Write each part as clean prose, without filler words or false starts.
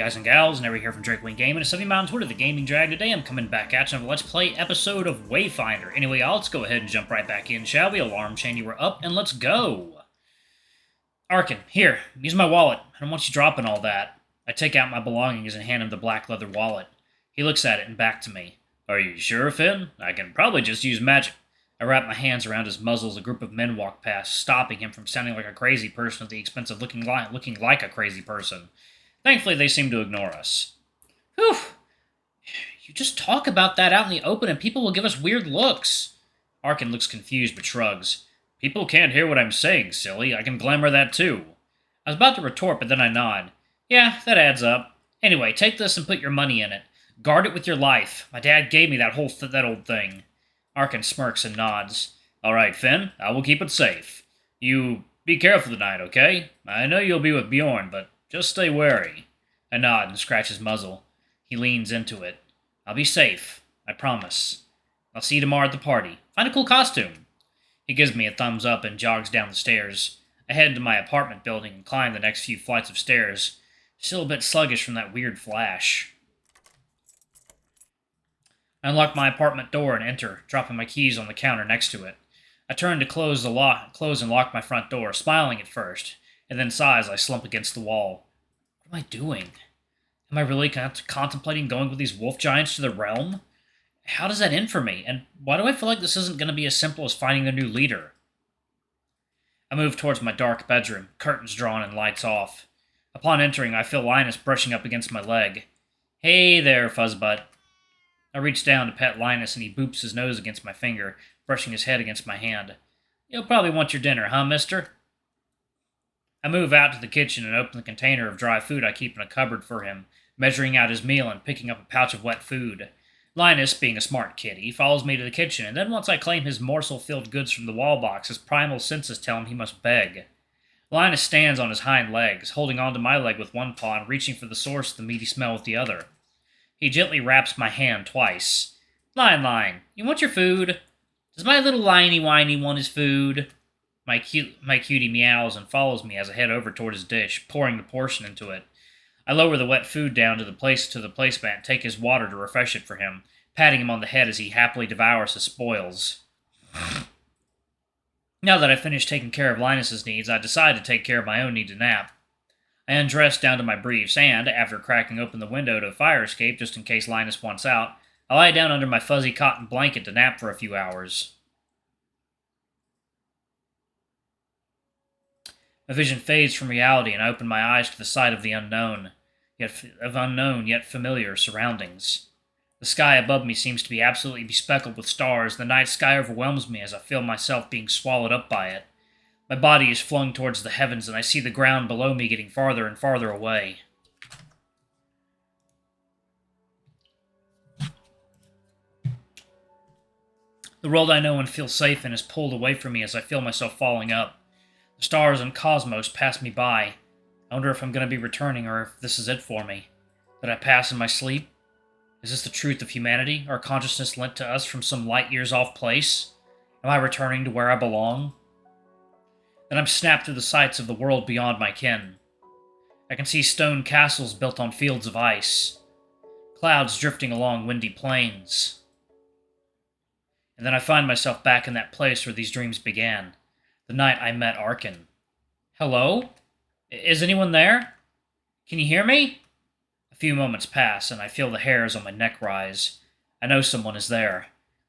guys and gals, never here from Drakewing Gaming, and send me on Twitter, the Gaming Drag. Today I'm coming back at you on a Let's Play episode of Wayfinder. Anyway, let's go ahead and jump right back in, shall we? Alarm chain, you were up, and let's go! Arkin, here, use my wallet. I don't want you dropping all that. I take out my belongings and hand him the black leather wallet. He looks at it and back to me. Are you sure, Fynn? I can probably just use magic. I wrap my hands around his muzzle as a group of men walk past, stopping him from sounding like a crazy person at the expense of looking like a crazy person. Thankfully, they seem to ignore us. Whew! You just talk about that out in the open and people will give us weird looks. Arkin looks confused but shrugs. People can't hear what I'm saying, silly. I can glamour that too. I was about to retort, but then I nod. Yeah, that adds up. Anyway, take this and put your money in it. Guard it with your life. My dad gave me that old thing. Arkin smirks and nods. All right, Fynn, I will keep it safe. You be careful tonight, okay? I know you'll be with Bjorn, but just stay wary. I nod and scratch his muzzle. He leans into it. I'll be safe, I promise. I'll see you tomorrow at the party. Find a cool costume. He gives me a thumbs up and jogs down the stairs. I head into my apartment building and climb the next few flights of stairs. Still a bit sluggish from that weird flash. I unlock my apartment door and enter, dropping my keys on the counter next to it. I turn to close and lock my front door, smiling at first, and then sigh as I slump against the wall. What am I doing? Am I really contemplating going with these wolf giants to the realm? How does that end for me, and why do I feel like this isn't going to be as simple as finding a new leader? I move towards my dark bedroom, curtains drawn and lights off. Upon entering, I feel Lionus brushing up against my leg. Hey there, Fuzzbutt. I reach down to pet Lionus and he boops his nose against my finger, brushing his head against my hand. You'll probably want your dinner, huh, mister? I move out to the kitchen and open the container of dry food I keep in a cupboard for him, measuring out his meal and picking up a pouch of wet food. Linus, being a smart kitty, follows me to the kitchen, and then once I claim his morsel-filled goods from the wall box, his primal senses tell him he must beg. Linus stands on his hind legs, holding onto my leg with one paw and reaching for the source of the meaty smell with the other. He gently wraps my hand twice. Lion, you want your food? Does my little liney-whiny want his food? My cutie meows and follows me as I head over toward his dish, pouring the portion into it. I lower the wet food down to the placemat and take his water to refresh it for him, patting him on the head as he happily devours his spoils. Now that I've finished taking care of Linus's needs, I decide to take care of my own need to nap. I undress down to my briefs and, after cracking open the window to a fire escape just in case Linus wants out, I lie down under my fuzzy cotton blanket to nap for a few hours. My vision fades from reality and I open my eyes to the sight of the unknown, yet familiar surroundings. The sky above me seems to be absolutely bespeckled with stars, and the night sky overwhelms me as I feel myself being swallowed up by it. My body is flung towards the heavens, and I see the ground below me getting farther and farther away. The world I know and feel safe in is pulled away from me as I feel myself falling up. The stars and cosmos pass me by. I wonder if I'm going to be returning or if this is it for me. Did I pass in my sleep? Is this the truth of humanity, our consciousness lent to us from some light years off place? Am I returning to where I belong? Then I'm snapped through the sights of the world beyond my ken. I can see stone castles built on fields of ice, clouds drifting along windy plains. And then I find myself back in that place where these dreams began, the night I met Arkin. Hello? Is anyone there? Can you hear me? A few moments pass, and I feel the hairs on my neck rise. I know someone is there.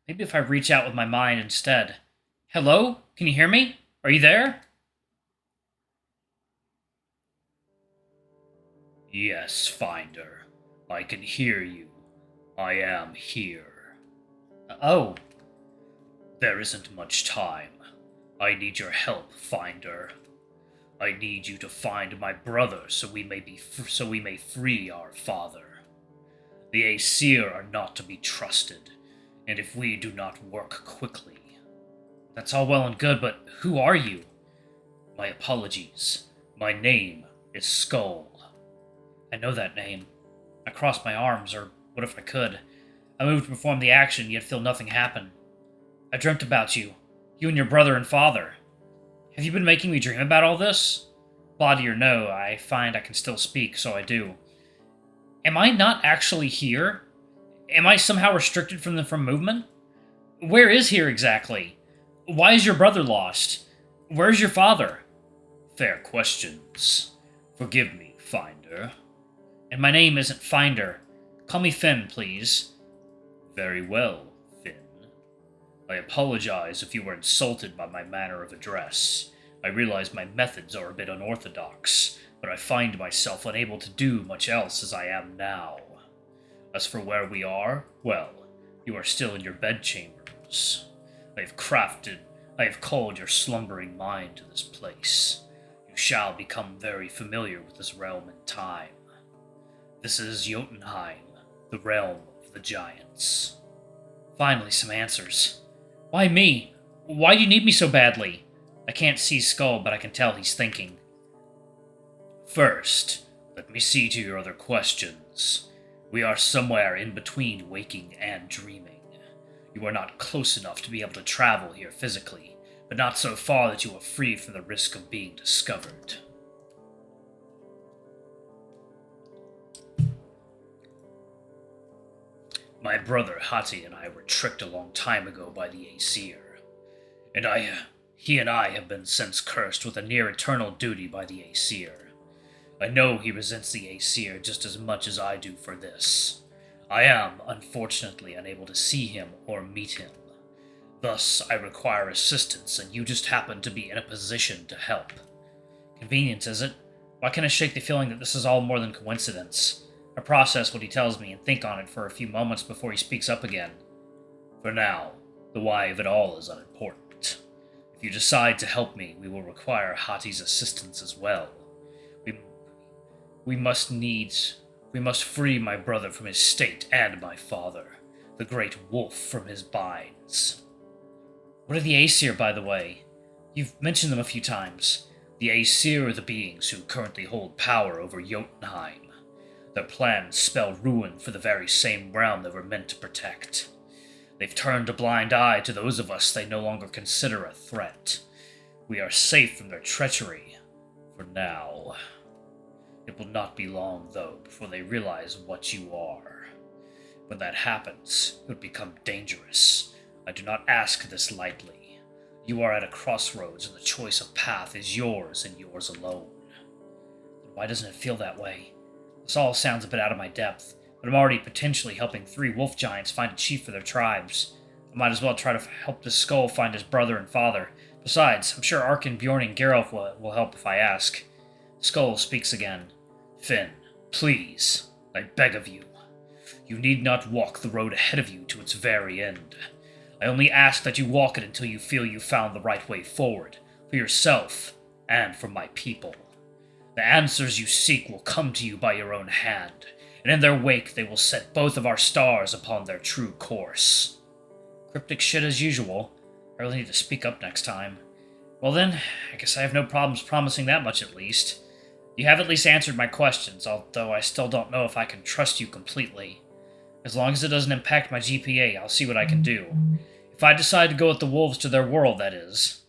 Maybe if I reach out with my mind instead. Hello? Can you hear me? Are you there? Yes, Finder. I can hear you. I am here. Oh. There isn't much time. I need your help, Finder. I need you to find my brother so we may free our father. The Aesir are not to be trusted, and if we do not work quickly... That's all well and good, but who are you? My apologies. My name is Skoll. I know that name. I cross my arms, or what if I could? I move to perform the action, yet feel nothing happen. I dreamt about you and your brother and father. Have you been making me dream about all this? Body or no, I find I can still speak, so I do. Am I not actually here? Am I somehow restricted from movement? Where is here exactly? Why is your brother lost? Where's your father? Fair questions. Forgive me, Finder. And my name isn't Finder. Call me Fynn, please. Very well, Fynn. I apologize if you were insulted by my manner of address. I realize my methods are a bit unorthodox, but I find myself unable to do much else as I am now. As for where we are, well, you are still in your bedchambers. I have called your slumbering mind to this place. You shall become very familiar with this realm in time. This is Jotunheim, the realm of the giants. Finally, some answers. Why me? Why do you need me so badly? I can't see Skoll, but I can tell he's thinking. First, let me see to your other questions. We are somewhere in between waking and dreaming. You are not close enough to be able to travel here physically, but not so far that you are free from the risk of being discovered. My brother Hati and I were tricked a long time ago by the Aesir, and he and I have been since cursed with a near-eternal duty by the Aesir. I know he resents the Aesir just as much as I do for this. I am, unfortunately, unable to see him or meet him. Thus, I require assistance, and you just happen to be in a position to help. Convenience, is it? Why can't I shake the feeling that this is all more than coincidence? I process what he tells me and think on it for a few moments before he speaks up again. For now, the why of it all is unimportant. If you decide to help me, we will require Hati's assistance as well. We must free my brother from his state and my father, the great wolf from his binds. What are the Aesir, by the way? You've mentioned them a few times. The Aesir are the beings who currently hold power over Jotunheim. Their plans spell ruin for the very same realm they were meant to protect. They've turned a blind eye to those of us they no longer consider a threat. We are safe from their treachery, for now. It will not be long, though, before they realize what you are. When that happens, it will become dangerous. I do not ask this lightly. You are at a crossroads, and the choice of path is yours and yours alone. Why doesn't it feel that way? This all sounds a bit out of my depth, but I'm already potentially helping 3 wolf giants find a chief for their tribes. I might as well try to help this Skoll find his brother and father. Besides, I'm sure Arkin, Bjorn, and Geralf will help if I ask. Skoll speaks again. Fynn, please, I beg of you. You need not walk the road ahead of you to its very end. I only ask that you walk it until you feel you found the right way forward, for yourself and for my people. The answers you seek will come to you by your own hand, and in their wake they will set both of our stars upon their true course. Cryptic shit as usual. I really need to speak up next time. Well then, I guess I have no problems promising that much at least. You have at least answered my questions, although I still don't know if I can trust you completely. As long as it doesn't impact my GPA, I'll see what I can do. If I decide to go with the wolves to their world, that is.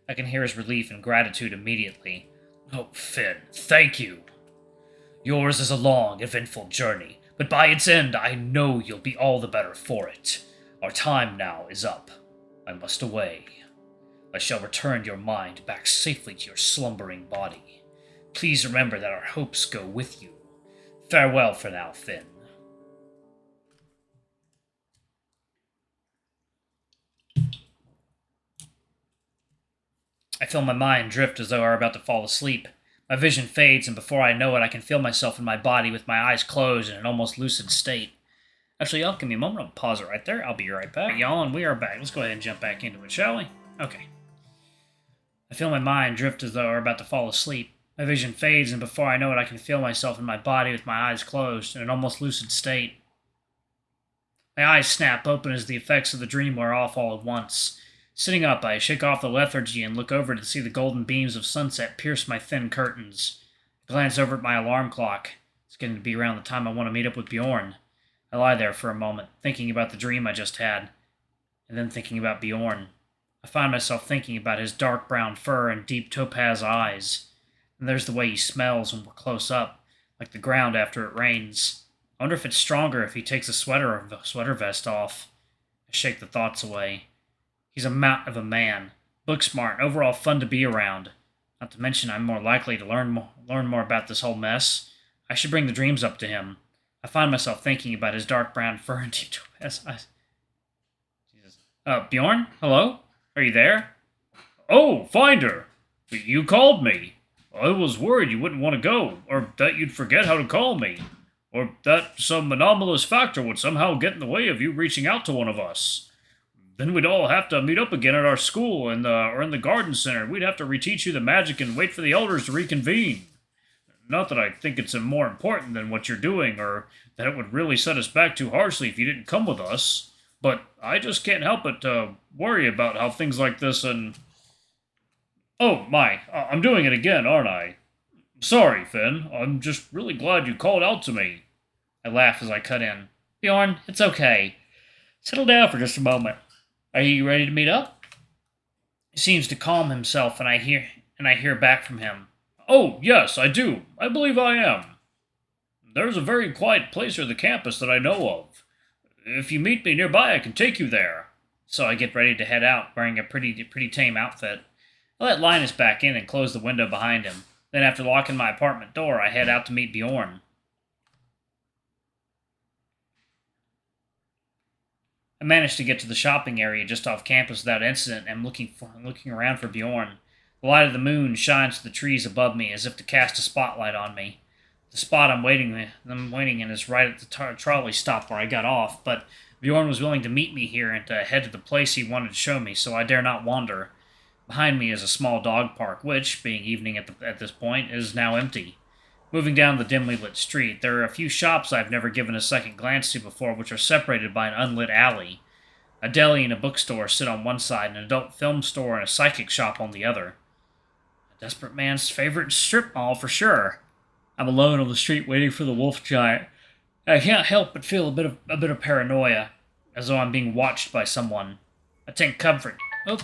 I can hear his relief and gratitude immediately. Oh, Fynn, thank you. Yours is a long, eventful journey, but by its end, I know you'll be all the better for it. Our time now is up. I must away. I shall return your mind back safely to your slumbering body. Please remember that our hopes go with you. Farewell for now, Fynn. I feel my mind drift as though I were about to fall asleep. My vision fades, and before I know it, I can feel myself in my body with my eyes closed in an almost lucid state. Actually, y'all, give me a moment. I'll pause it right there. I'll be right back. Y'all, and we are back. Let's go ahead and jump back into it, shall we? Okay. I feel my mind drift as though I were about to fall asleep. My vision fades, and before I know it, I can feel myself in my body with my eyes closed, in an almost lucid state. My eyes snap open as the effects of the dream wear off all at once. Sitting up, I shake off the lethargy and look over to see the golden beams of sunset pierce my thin curtains. I glance over at my alarm clock. It's getting to be around the time I want to meet up with Bjorn. I lie there for a moment, thinking about the dream I just had, and then thinking about Bjorn. I find myself thinking about his dark brown fur and deep topaz eyes. And there's the way he smells when we're close up, like the ground after it rains. I wonder if it's stronger if he takes a sweater vest off. I shake the thoughts away. He's a mount of a man, book smart, and overall fun to be around. Not to mention I'm more likely to learn more about this whole mess. I should bring the dreams up to him. I find myself thinking about his dark brown fur and deep topaz eyes. Jesus. Bjorn? Hello? Are you there? Oh, Finder! You called me. I was worried you wouldn't want to go, or that you'd forget how to call me, or that some anomalous factor would somehow get in the way of you reaching out to one of us. Then we'd all have to meet up again at our school or in the garden center. We'd have to reteach you the magic and wait for the elders to reconvene. Not that I think it's more important than what you're doing, or that it would really set us back too harshly if you didn't come with us, but I just can't help but worry about how things like this and... Oh, my, I'm doing it again, aren't I? Sorry, Fynn. I'm just really glad you called out to me. I laugh as I cut in. Bjorn, it's okay. Settle down for just a moment. Are you ready to meet up? He seems to calm himself, and I hear back from him. Oh, yes, I do. I believe I am. There's a very quiet place near the campus that I know of. If you meet me nearby, I can take you there. So I get ready to head out, wearing a pretty tame outfit. I let Linus back in and close the window behind him. Then after locking my apartment door, I head out to meet Bjorn. I managed to get to the shopping area just off campus without incident and I'm looking around for Bjorn. The light of the moon shines through the trees above me as if to cast a spotlight on me. The spot I'm waiting in is right at the trolley stop where I got off, but Bjorn was willing to meet me here and to head to the place he wanted to show me, so I dare not wander. Behind me is a small dog park, which, being evening at this point, is now empty. Moving down the dimly lit street, there are a few shops I've never given a second glance to before, which are separated by an unlit alley. A deli and a bookstore sit on one side, and an adult film store and a psychic shop on the other. A desperate man's favorite strip mall for sure. I'm alone on the street waiting for the wolf giant. I can't help but feel a bit of paranoia, as though I'm being watched by someone. I take comfort. Oh.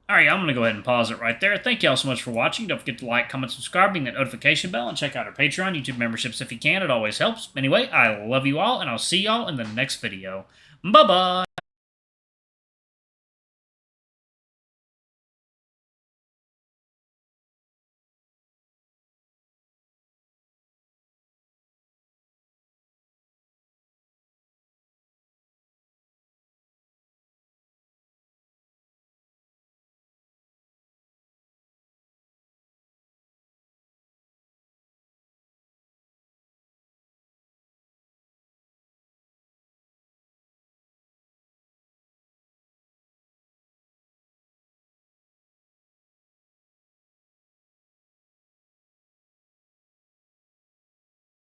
Alright, I'm going to go ahead and pause it right there. Thank you all so much for watching. Don't forget to like, comment, subscribe, ring that notification bell, and check out our Patreon, YouTube memberships if you can. It always helps. Anyway, I love you all, and I'll see y'all in the next video. Bye-bye!